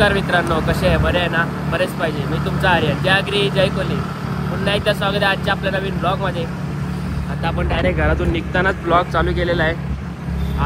नमस्कार मित्रांनो, कसे आहे? बरे आहे ना? बरेच पाहिजे. मी तुमचा आर्यन. जय अग्री जय कोहली. पुन्हा एकदा स्वागत आहे आजच्या आपल्या नवीन ब्लॉगमध्ये. आता आपण डायरेक्ट घरातून निघतानाच ब्लॉग चालू केलेला आहे.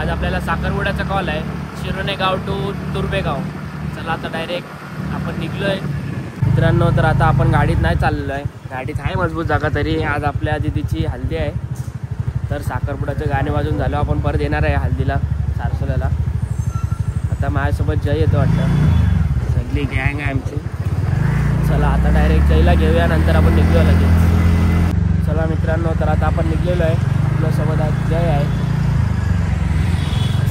आज आपल्याला साखरपुड्याचा कॉल आहे, शिरोणे गाव टू तुर्भेगाव. चला आता डायरेक्ट आपण निघलो आहे मित्रांनो. तर आता आपण गाडीत नाही चाललेलो आहे, गाडीत आहे मजबूत जागा. तरी आज आपल्या दिदीची हल्दी आहे, तर साखरपुड्याचे गाणे वाजून झालं. आपण परत येणार आहे हल्दीला सारसोल्याला. आता माझ्यासोबत जय येतो वाटतं, सगळी गँग आहे आमची. चला आता डायरेक्ट जयला घेऊया, नंतर आपण निघलो लगेच. चला मित्रांनो, तर आता आपण निघलेलो आहे. आपल्यासोबत आज जय आहे.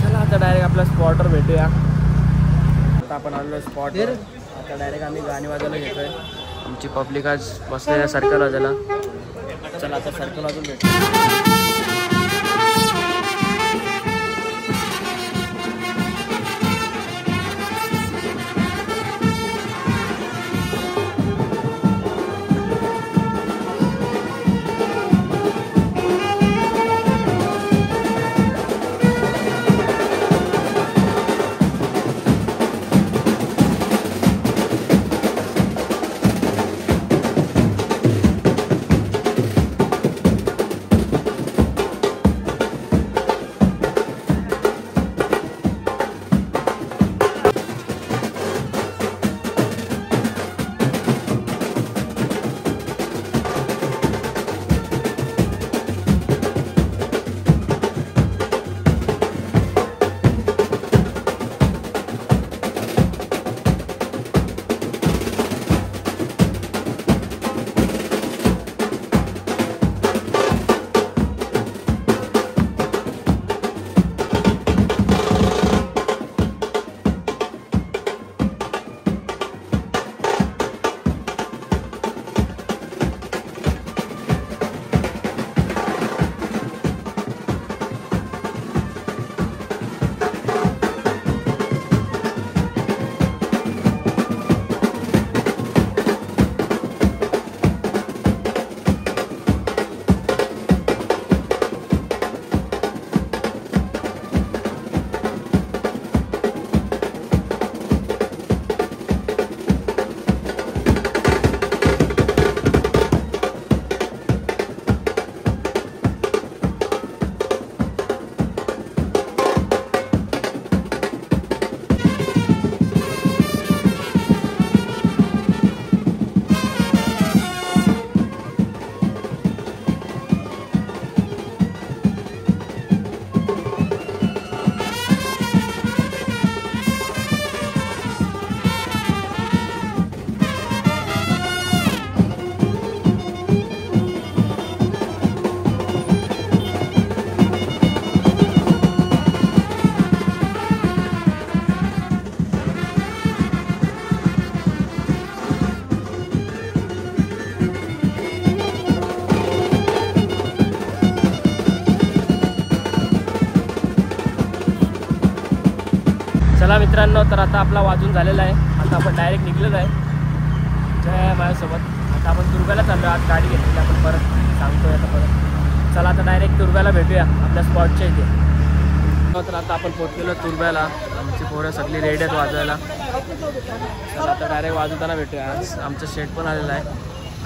चला आता डायरेक्ट आपल्या स्पॉटवर भेटूया. आता आपण आलो स्पॉटवर. आता डायरेक्ट आम्ही गाणी वाजायला घेतोय. आमची पब्लिक आज बसलेल्या सर्कल वाजायला. चला आता सर्कल वाजून भेटू. चला मित्रांनो, तर आता आपला वाजून झालेला आहे. आता आपण डायरेक्ट निघलेलो आहे. जय माझ्यासोबत. आता आपण दुर्गाला चाललो. आज गाडी घेतली आपण परत सांगतोय आता परत. चला आता डायरेक्ट दुर्गाला भेटूया आपल्या स्पॉटच्या इथे. तर आता आपण पोहोचलेलो तुर्भ्याला. आमची पोरं सगळी रेडी आहेत वाजवायला. चला आता डायरेक्ट वाजवताना भेटूया. आज आमचं शेट पण आलेलं आहे.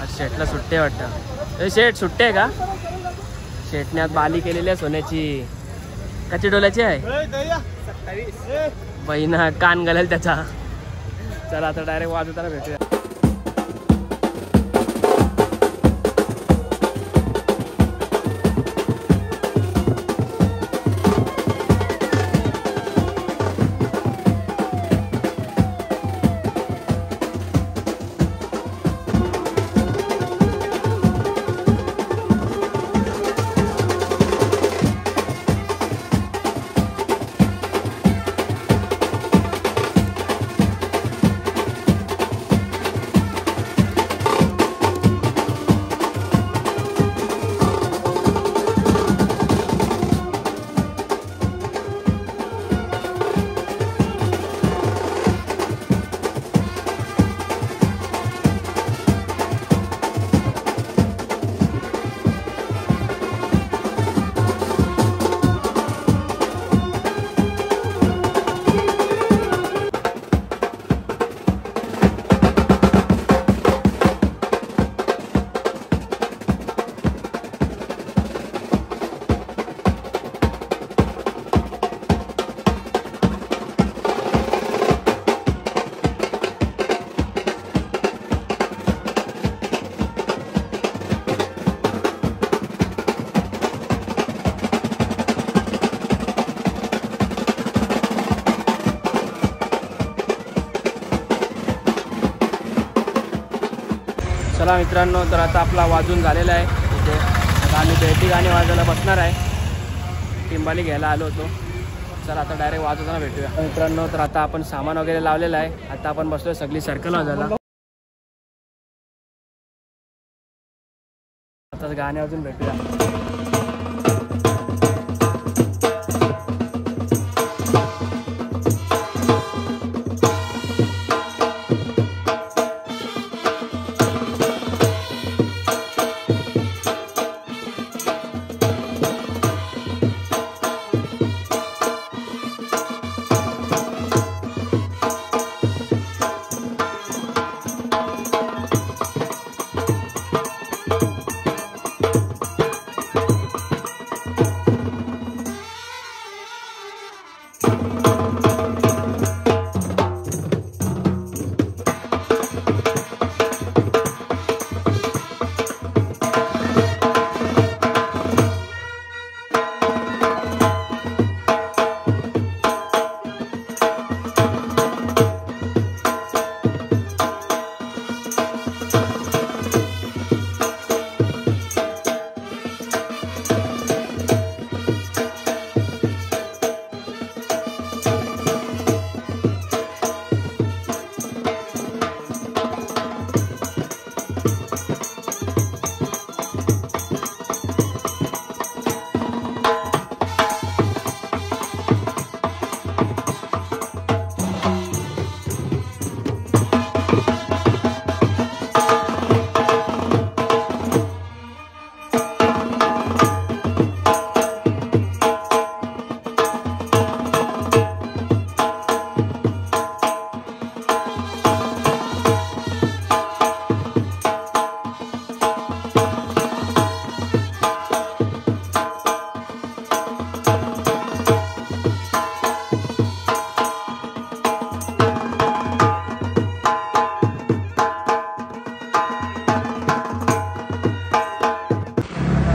आज शेटला सुट्टी आहे वाटतं. शेट सुट्टी आहे का? शेटने आज बाली केलेली आहे सोन्याची. कच्ची डोल्याची आहे. बहिणा कान घालेल त्याचा. चला आता डायरेक्ट वाजवताना भेटूया. चला मित्रांनो, तर आता आपला वाजून झालेला आहे इथे. आता आम्ही बेटी गाणी वाजायला बसणार आहे. टिंबाली घ्यायला आलो होतो. चला आता डायरेक्ट वाजवताना भेटूया मित्रांनो. तर आता आपण सामान वगैरे लावलेलं आहे. आता आपण बसलोय सगळी सर्कल वाजायला. आता गाणे वाजून भेटूया.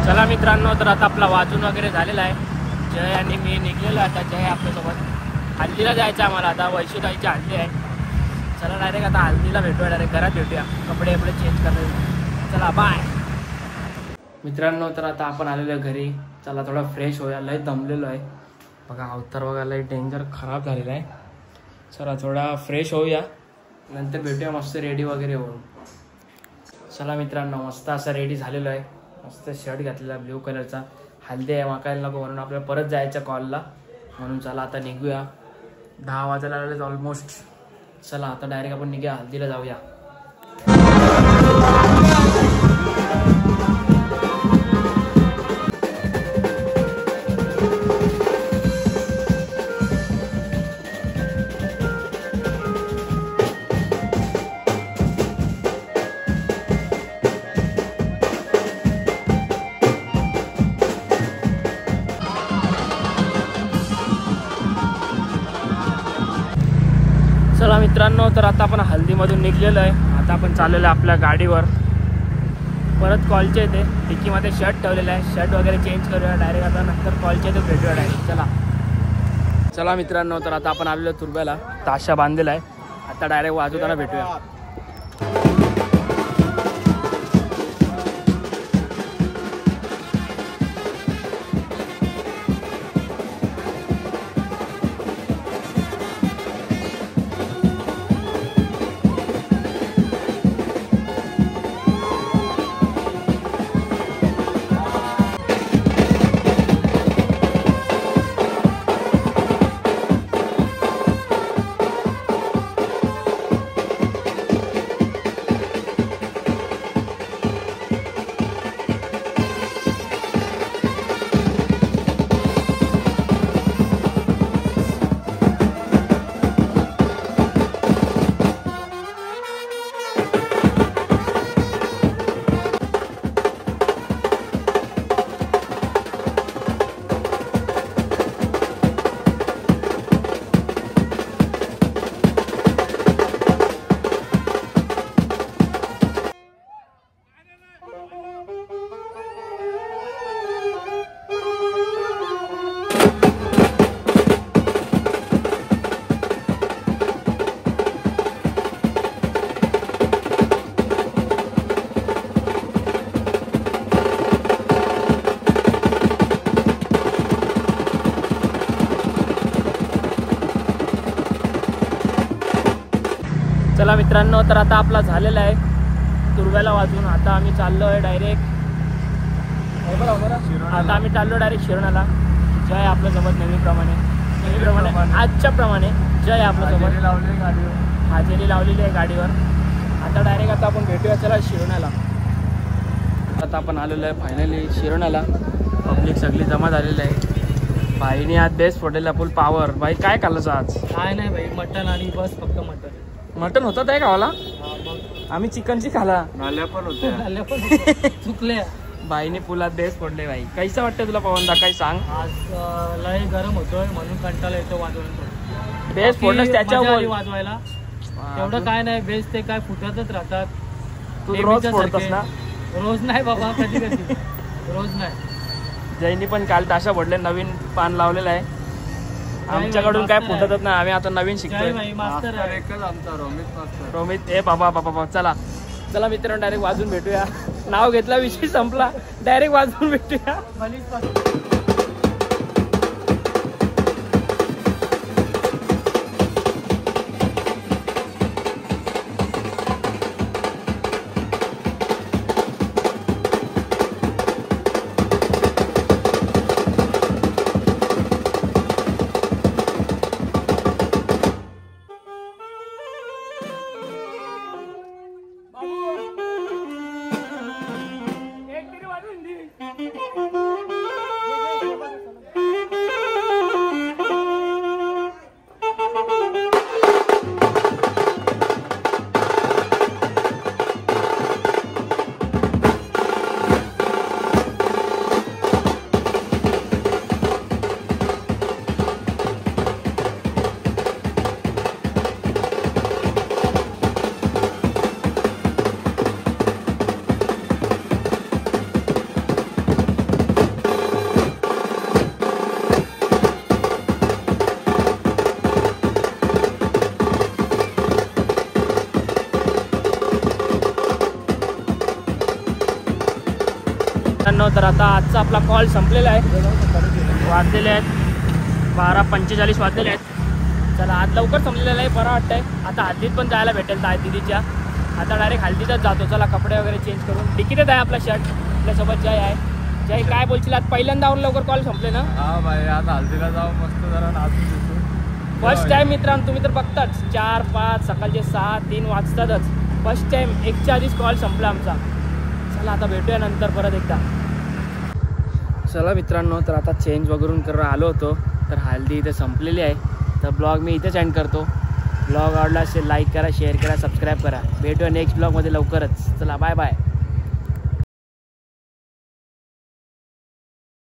चला मित्रांनो, तर आता आपला वाजून वगैरे झालेला आहे. जय आणि मी निघलेलो आता. जय आपल्यासोबत हल्दीला जायचं आम्हाला. आता वैशुताईची हल्दी आहे. चला डायरेक्ट आता हल्दीला भेटूया. डायरेक्ट घरात भेटूया. कपडे चेंज करणार. चला बाय मित्रांनो. तर आता आपण आलेलो आहे घरी. चला थोडा फ्रेश होऊया. लय दमलेलो आहे बघा. अवतार बघा लय डेंजर खराब झालेला आहे. चला थोडा फ्रेश होऊया, नंतर भेटूया मस्त रेडी वगैरे होऊन. चला मित्रांनो, मस्त असा रेडी झालेलो आहे. मस्त शर्ट घातलेला ब्ल्यू कलरचा. हल्दी आहे माकायला नको म्हणून आपल्याला परत जायचं कॉलला. म्हणून चला आता निघूया. 10 वाजायला लागले ऑलमोस्ट. चला आता डायरेक्ट आपण निघूया, हल्दीला जाऊया. चला मित्रांनो, तर आता आपण हल्दीमधून निघलेलो आहे. आता आपण चाललेलो आहे आपल्या गाडीवर परत कॉलच्या इथे. डिक्कीमध्ये शर्ट ठेवलेला आहे. शर्ट वगैरे चेंज करूया डायरेक्ट. आता नंतर कॉलच्या इथे भेटूया डायरेक्ट. चला मित्रांनो, तर आता आपण आलेलो तुर्ब्याला. ताशा बांधलेला आहे. आता डायरेक्ट वाजवताना भेटूया. मित्रांनो, तर आता आपला झालेला आहे तुरव्याला वाजून. आता आम्ही चाललो आहे डायरेक्ट आता आम्ही चाललो डायरेक्ट शिरोणाला. जय आपल्यासोबत नेहमीप्रमाणे आजच्या प्रमाणे जय आपल्यासोबत हाजेरी लावलेली आहे गाडीवर. आता डायरेक्ट आता आपण भेटूया चला शिरोण्याला. आता आपण आलेलो आहे फायनली शिरोण्याला. पब्लिक सगळी जमा झालेली आहे. भाईने आज बेस्ट फोटेला फुल पावर. भाई काय खाल्लं आज? काय नाही भाई, मटन आणि बस फक्त मटन होतं आहे गावाला. आम्ही चिकनची खाला. नाल्या पण होत्या चुकल्या. भाईने पुलात बेस्ट फोडले. भाई कैसा वाटतं तुला पवनदा, काही सांग. आज लय गरम होतोय म्हणून कंटाळा येतो वाजवून. बेस्ट फोडलं त्याच्यावर वाजवायला तेवढं काय नाही. बेस्ट ते काय फुटतच राहतात. तू रोज फोडतोस ना? रोज नाही बाबा, कधी कधी रोज नाही. जैनी पण काल ताशा फोडले, नवीन पान लावलेलं आहे. आमच्याकडून काय फुटतच नाही. आम्ही आता नवीन शिकतोय. एकच आमचा रोमित. ए बाबा चला चला मित्रांनो, डायरेक्ट वाजून भेटूया. नाव घेतला विषय संपला, डायरेक्ट वाजून भेटूया. तर आता आजचा आपला कॉल संपलेला आहे. वाजलेले आहेत 12:45 वाजलेले आहेत. चला आज लवकर संपलेलं आहे, बरं वाटतंय. आता हल्दीत पण जायला भेटेल ताई दिदीच्या. आता डायरेक्ट हल्दीतच जातो. चला कपडे वगैरे चेंज करून. तिकीटच आहे आपला शर्ट. आपल्यासोबत जय आहे. जय काय बोलशील, आज पहिल्यांदा आऊन लवकर कॉल संपले ना? हा भाई, आज हल्दीला जाऊ मस्त जरा नाचून. फर्स्ट टाइम मित्रांनो, तुम्ही तर बघताच 4, 5 सकाळचे 6, 3 वाजतातच. फर्स्ट टाइम एकच्या आधीच कॉल संपला आमचा. चला आता भेटूया नंतर परत एकदा. चला मित्रांनो, तर आता चेंज वगैरे करून आलो होतो. तर हल्दी इथे संपलेली आहे. तर ब्लॉग मी इथेच एंड करतो. ब्लॉग आवडला असेल लाईक करा, शेअर करा, सबस्क्राईब करा. भेटूया नेक्स्ट ब्लॉगमध्ये लवकरच. चला बाय बाय.